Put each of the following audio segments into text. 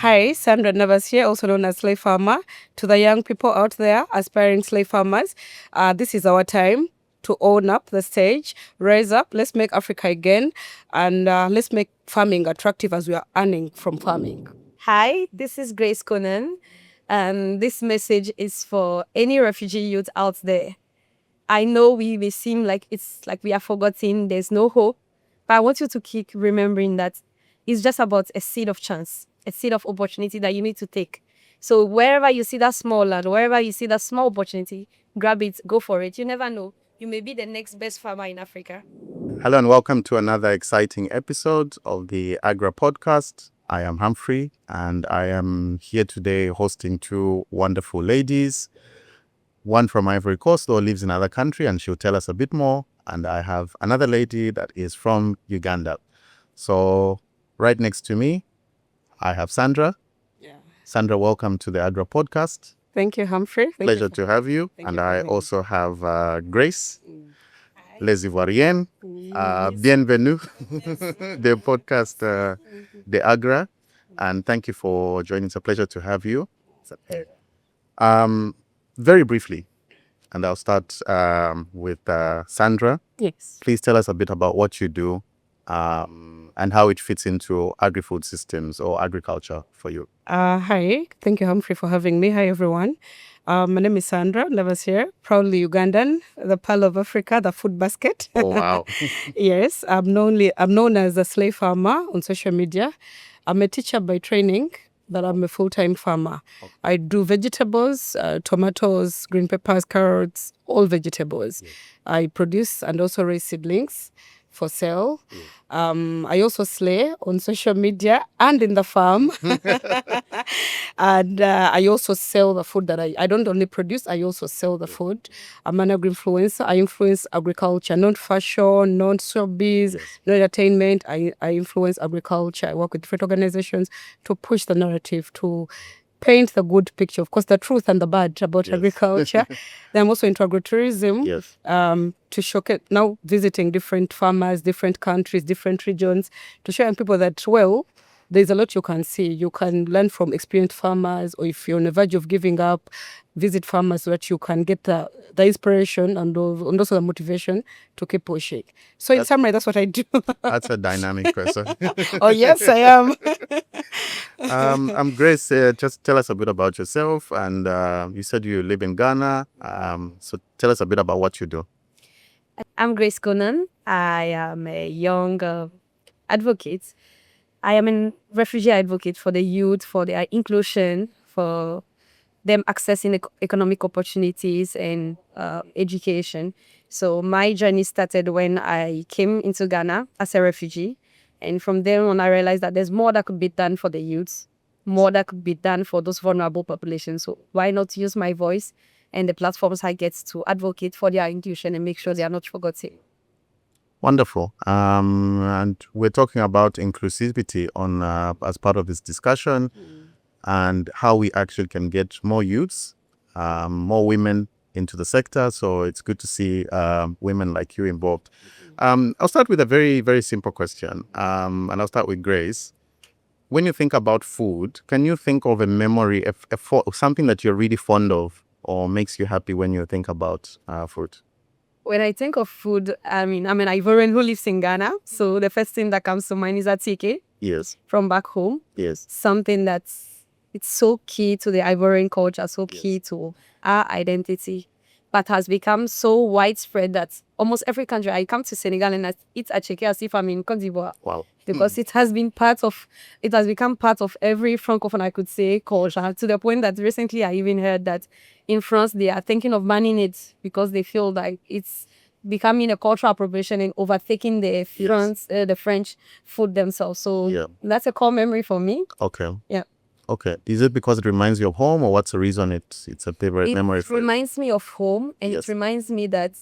Hi, Sandra Nabasirye, also known as slave farmer. To the young people out there, aspiring slave farmers, this is our time to own up the stage, rise up, let's make Africa again, and let's make farming attractive as we are earning from farming. Hi, this is Grace Konan, and this message is for any refugee youth out there. I know we may seem like it's like we are forgotten, there's no hope, but I want you to keep remembering that it's just about a seed of chance, a seed of opportunity that you need to take. So wherever you see that small land, wherever you see that small opportunity, grab it, go for it. You never know. You may be the next best farmer in Africa. Hello and welcome to another exciting episode of the AGRA Podcast. I am Humphrey and I am here today hosting two wonderful ladies. One from Ivory Coast, though lives in another country, and she'll tell us a bit more. And I have another lady that is from Uganda. So right next to me, I have Sandra. Yeah. Sandra, welcome to the AGRA Podcast. Thank you, Humphrey. Pleasure to have you. Thank And you for I having me. also have Grace. Hi. Les Ivoiriennes. Bienvenue, the podcast, the AGRA. And thank you for joining. It's a pleasure to have you. Very briefly, and I'll start with Sandra. Yes. Please tell us a bit about what you do and how it fits into agri-food systems or agriculture for you. Hi, thank you, Humphrey, for having me. Hi, everyone. My name is Sandra Nabasirye, proudly Ugandan, the pearl of Africa, the food basket. Oh, wow. Yes, I'm known as a slave farmer on social media. I'm a teacher by training, but I'm a full-time farmer. Okay. I do vegetables, tomatoes, green peppers, carrots, all vegetables. Yes. I produce and also raise seedlings for sale. Yes. I also slay on social media and in the farm. And I also sell the food that I don't only produce, I also sell the food. I'm an agri-influencer. I influence agriculture, not fashion, not showbiz, Yes. not entertainment. I influence agriculture. I work with different organizations to push the narrative, to paint the good picture, of course, the truth and the bad about Yes. agriculture. Then I'm also into agritourism. Yes. To showcase, now visiting different farmers, different countries, different regions, to show young people that, well, there's a lot you can see. You can learn from experienced farmers, or if you're on the verge of giving up, visit farmers so that you can get the inspiration and also the motivation to keep pushing. So in summary, that's what I do. That's a dynamic person. Oh, yes, I am. I'm Grace. Just tell us a bit about yourself. And you said you live in Ghana. So tell us a bit about what you do. I'm Grace Konan. I am a young advocate. I am a refugee advocate for the youth, for their inclusion, for them accessing economic opportunities and education. So my journey started when I came into Ghana as a refugee. And from there on, I realized that there's more that could be done for the youths, more that could be done for those vulnerable populations. So why not use my voice and the platforms I get to advocate for their inclusion and make sure they are not forgotten? Wonderful. And we're talking about inclusivity on as part of this discussion and how we actually can get more youths, more women into the sector. So it's good to see women like you involved. I'll start with a very, very simple question. And I'll start with Grace. When you think about food, can you think of a memory, something that you're really fond of or makes you happy when you think about food? When I think of food, I'm an Ivorian who lives in Ghana. So the first thing that comes to mind is atike Yes. from back home. Yes. Something it's so key to the Ivorian culture, so Yes. key to our identity, but has become so widespread that almost every country, I come to Senegal and I eat atike as if I'm in Côte d'Ivoire. Wow. Because it has become part of every Francophone, I could say, culture, to the point that recently I even heard that in France, they are thinking of banning it because they feel like it's becoming a cultural appropriation and overtaking the French food themselves. So Yeah. that's a core memory for me. Okay. Yeah. Okay. Is it because it reminds you of home, or what's the reason it's a favorite memory It for you? reminds me of home, and Yes. it reminds me that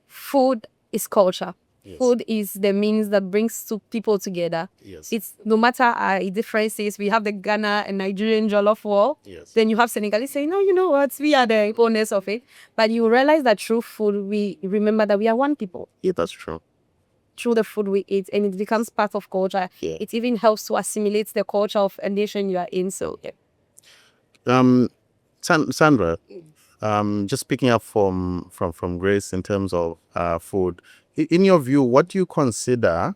food is culture. Yes. Food is the means that brings people together. Yes. It's no matter our differences. We have the Ghana and Nigerian jollof war. Yes. Then you have Senegalese saying, no, you know what? We are the owners of it. But you realize that through food, we remember that we are one people. Yeah, that's true. through the food we eat, and it becomes part of culture. Yeah. It even helps to assimilate the culture of a nation you are in. So yeah. Sandra, just picking up from Grace in terms of food. In your view, what do you consider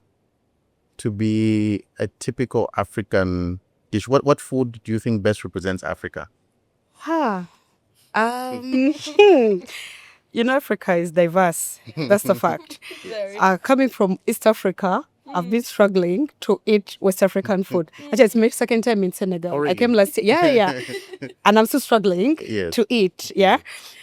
to be a typical African dish? What food do you think best represents Africa? Africa is diverse. That's the fact. Coming from East Africa, I've been struggling to eat West African food. Actually, it's my second time in Senegal. Oh, I came really? last year. Yeah. And I'm still struggling Yes. to eat. Yeah.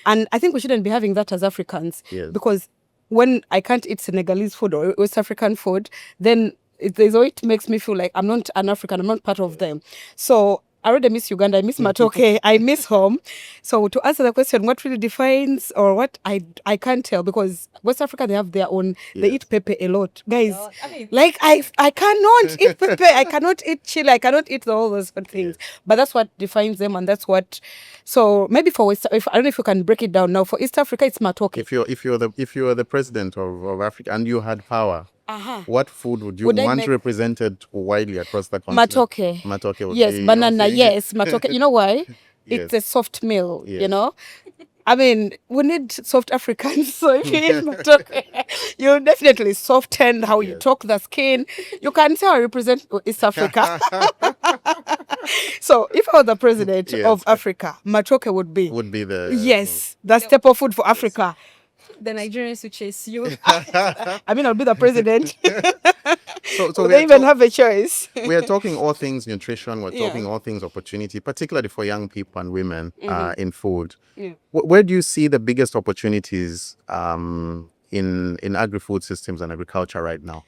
And I think we shouldn't be having that as Africans. Yes. Because when I can't eat Senegalese food or West African food, then it makes me feel like I'm not an African, I'm not part of them. So I already miss Uganda, I miss Matoke, I miss home. So to answer the question, what really defines or what, I can't tell, because West Africa, they have their own, they Yes. eat pepper a lot. Guys, like I cannot eat pepper, I cannot eat chili, I cannot eat all those good things. But that's what defines them, and that's what, so maybe for West, I don't know if you can break it down now. For East Africa, it's Matoke. If you're the president of Africa and you had power, what food would you Would I want make- represented widely across the continent? Matoke. Matoke would Yes, be, banana, okay. yes, matoke. You know why? Yes. It's a soft meal, Yes. I mean, we need soft Africans. So if you eat matoke, you definitely soften how you Yes. talk the skin. You can say I represent East Africa. So if I was the president Yes. of Africa, matoke would be. Would be the Yes, the staple food for Africa. The Nigerians who chase you. I mean, I'll be the president. So Would they even have a choice? we are talking all things nutrition. We're Yeah. talking all things opportunity, particularly for young people and women in food. Yeah. Where do you see the biggest opportunities in agri-food systems and agriculture right now?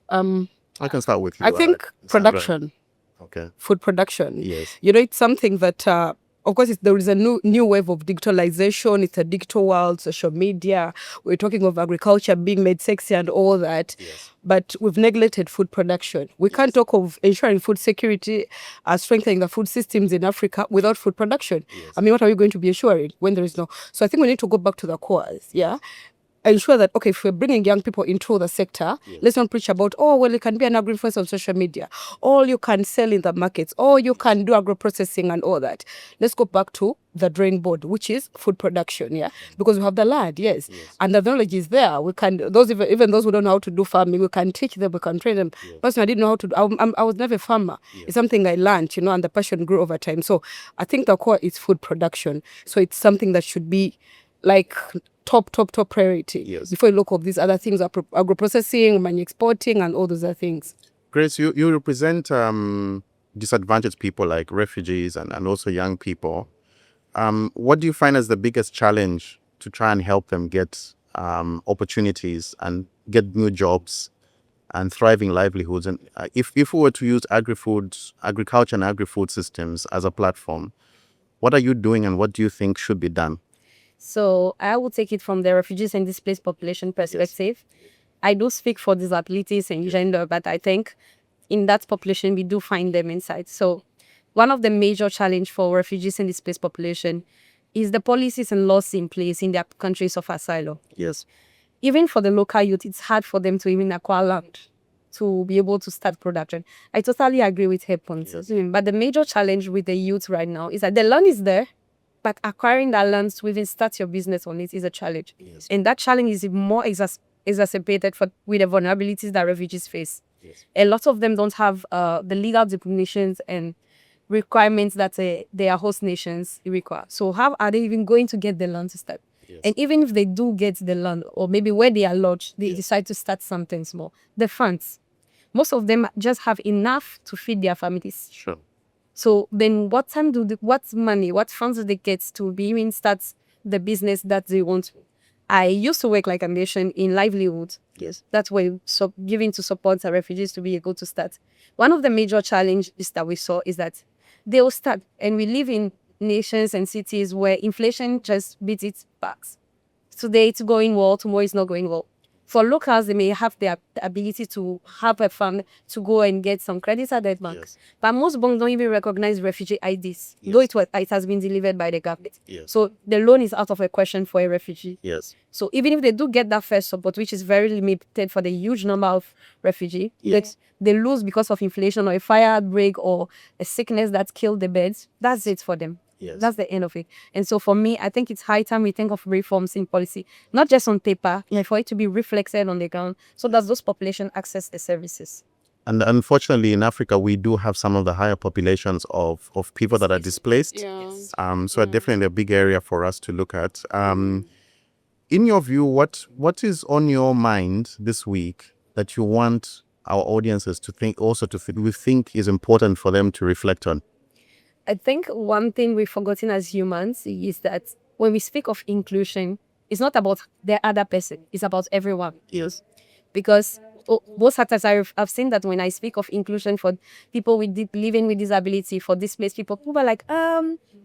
I can start with you. I think Sandra. production. Okay. Food production. Yes. It's something that, of course, there is a new wave of digitalization. It's a digital world, social media. We're talking of agriculture being made sexy and all that. Yes. But we've neglected food production. We can't talk of ensuring food security, strengthening the food systems in Africa without food production. Yes. I mean, what are we going to be assuring when there is no? So I think we need to go back to the cores. Yeah. Ensure that, okay, if we're bringing young people into the sector, let's not preach about, oh, well, you can be an agri-influencer on social media, or you can sell in the markets, or you can do agro-processing and all that. Let's go back to the drawing board, which is food production, yeah? Because we have the land, yes. And the knowledge is there. We can, even those who don't know how to do farming, we can teach them, we can train them. Personally, I didn't know how to do, I was never a farmer. It's something I learned, and the passion grew over time. So I think the core is food production. So it's something that should be like top priority. Yes. Before you look at these other things, agro-processing, exporting, and all those other things. Grace, you represent disadvantaged people like refugees and also young people. What do you find as the biggest challenge to try and help them get opportunities and get new jobs and thriving livelihoods? And if we were to use agriculture and agri-food systems as a platform, what are you doing and what do you think should be done? So I will take it from the refugees and displaced population perspective. I do speak for disabilities and gender, but I think in that population, we do find them inside. So one of the major challenge for refugees and displaced population is the policies and laws in place in their countries of asylum. Yes. Even for the local youth, it's hard for them to even acquire land to be able to start production. I totally agree with her points. But the major challenge with the youth right now is that the land is there, but acquiring that land to even start your business on it is a challenge. Yes. And that challenge is more exacerbated with the vulnerabilities that refugees face. Yes. A lot of them don't have the legal definitions and requirements that their host nations require. So how are they even going to get the land to start? Yes. And even if they do get the land, or maybe where they are lodged, they decide to start something small. The funds, most of them just have enough to feed their families. Sure. So then what money, what funds do they get to be even start the business that they want? I used to work like a nation in livelihood. Yes. That's why giving to support the refugees to be able to start. One of the major challenges that we saw is that they will start, and we live in nations and cities where inflation just beats its backs. Today it's going well, tomorrow it's not going well. For locals, they may have the ability to have a fund to go and get some credits at that bank. Yes. But most banks don't even recognize refugee IDs, Yes. though it has been delivered by the government. Yes. So the loan is out of a question for a refugee. Yes. So even if they do get that first support, which is very limited for the huge number of refugees, Yes. that they lose because of inflation or a fire outbreak or a sickness that killed the birds, that's it for them. Yes. That's the end of it. And so for me, I think it's high time we think of reforms in policy, not just on paper, for it to be reflected on the ground so that those population access the services. And unfortunately, in Africa, we do have some of the higher populations of people that are displaced. Yeah. So definitely a big area for us to look at. In your view, what is on your mind this week that you want our audiences to think, we think is important for them to reflect on? I think one thing we've forgotten as humans is that when we speak of inclusion, it's not about the other person, it's about everyone. Yes. Because most times I've seen that when I speak of inclusion for people living with disability, for displaced people are like,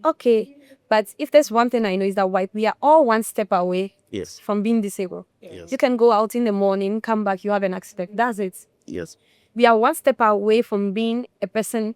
okay. But if there's one thing I know is that we are all one step away Yes. from being disabled. Yes. You can go out in the morning, come back, you have an accident. That's it. Yes. We are one step away from being a person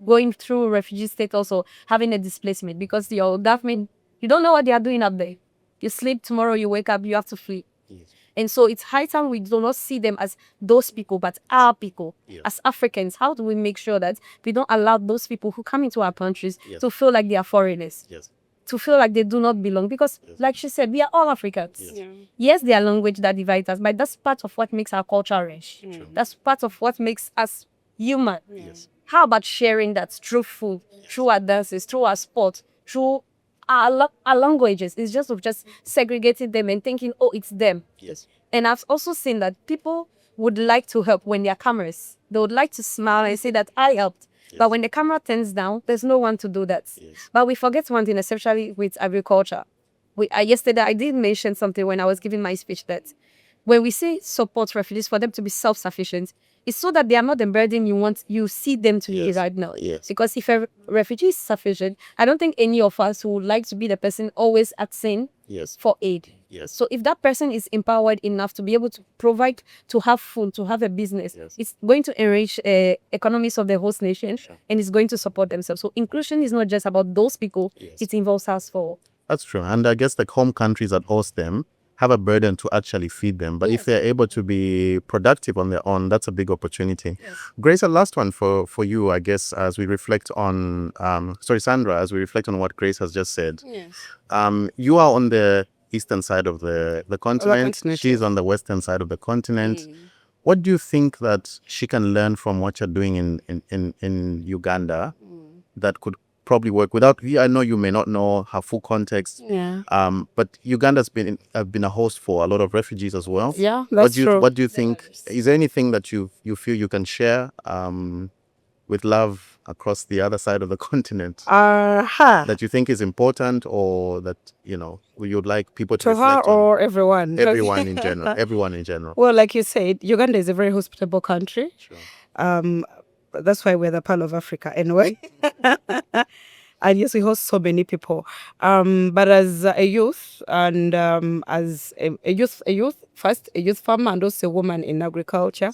going through refugee status or having a displacement, because that means you don't know what they are doing up there. You sleep, tomorrow you wake up, you have to flee. Yes. And so it's high time we do not see them as those people, but our people. Yes. As Africans, how do we make sure that we don't allow those people who come into our countries Yes. to feel like they are foreigners, Yes. to feel like they do not belong? Because, Yes. like she said, we are all Africans. Yes. Yes, there are language that divides us, but that's part of what makes our culture rich. True. That's part of what makes us human. Yes. How about sharing that through food, through our dances, through our sport, through our languages? It's just segregating them and thinking, oh, it's them. Yes. And I've also seen that people would like to help when there are cameras. They would like to smile and say that I helped. Yes. But when the camera turns down, there's no one to do that. Yes. But we forget one thing, especially with agriculture. Yesterday, I did mention something when I was giving my speech, that when we say support refugees for them to be self-sufficient, it's so that they are not the burden you see them to be Yes. right now. Yes. Because if a refugee is sufficient, I don't think any of us would like to be the person always asking Yes. for aid. Yes. So if that person is empowered enough to be able to provide, to have food, to have a business, Yes. it's going to enrich economies of the host nation, Sure. and it's going to support themselves. So inclusion is not just about those people, Yes. it involves us for. That's true. And I guess the home countries that host them have a burden to actually feed them. But if they're able to be productive on their own, that's a big opportunity. Yes. Grace, a last one for you, I guess, as we reflect on, Sandra, as we reflect on what Grace has just said. Yes. You are on the eastern side of the continent. continent, She's yes. on the western side of the continent. What do you think that she can learn from what you're doing in Uganda that could probably work without? I know you may not know her full context. Yeah. But Uganda's been a host for a lot of refugees as well. Yeah, that's true. What do you think? Is there anything that you feel you can share with love across the other side of the continent that you think is important, or that you'd like people to To her reflect on? or everyone? Everyone in general. Everyone in general. Well, like you said, Uganda is a very hospitable country. Sure. That's why we're the Pearl of Africa anyway. And yes, we host so many people. But as a youth and as a youth farmer and also a woman in agriculture,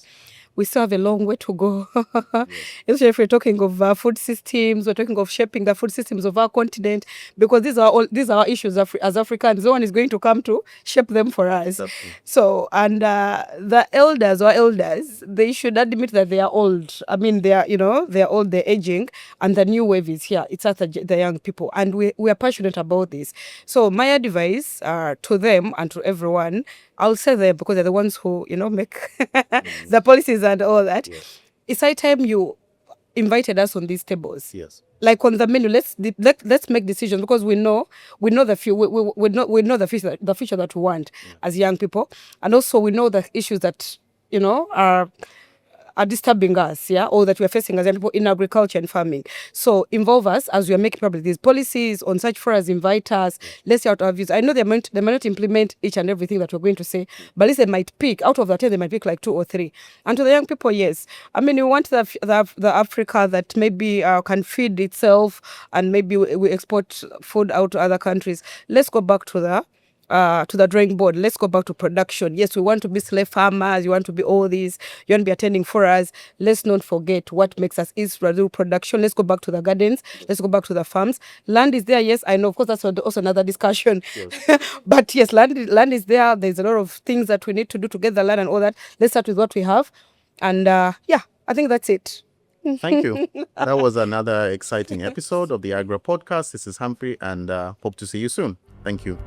we still have a long way to go. Especially if we're talking of food systems, we're talking of shaping the food systems of our continent, because these are our issues as Africans. No one is going to come to shape them for us. Exactly. So, and the elders, they should admit that they are old. I mean, they are old, they're aging, and the new wave is here. It's at the young people, and we are passionate about this. So my advice to them and to everyone, I'll say them because they're the ones who, make the policies and all that. Yes. It's high time you invited us on these tables. Yes. Like on the menu, let's make decisions, because we know the future that we want as young people, and also we know the issues that are disturbing us, or that we are facing as young people in agriculture and farming. So involve us as we are making probably these policies on such forums. Invite us. Let's hear out our views. I know they might not implement each and everything that we're going to say, but at least they might pick out of the 10. They might pick like 2 or 3. And to the young people, yes, I mean, we want the Africa that maybe can feed itself, and maybe we export food out to other countries. Let's go back to to the drawing board. Let's go back to production. Yes, we want to be slave farmers. You want to be all these. You want to be attending for us. Let's not forget what makes us is do production. Let's go back to the gardens. Let's go back to the farms. Land is there. Yes, I know. Of course, that's also another discussion. Yes. But yes, land is there. There's a lot of things that we need to do to get the land and all that. Let's start with what we have. And yeah, I think that's it. Thank you. That was another exciting episode of the AGRA Podcast. This is Humphrey, and hope to see you soon. Thank you.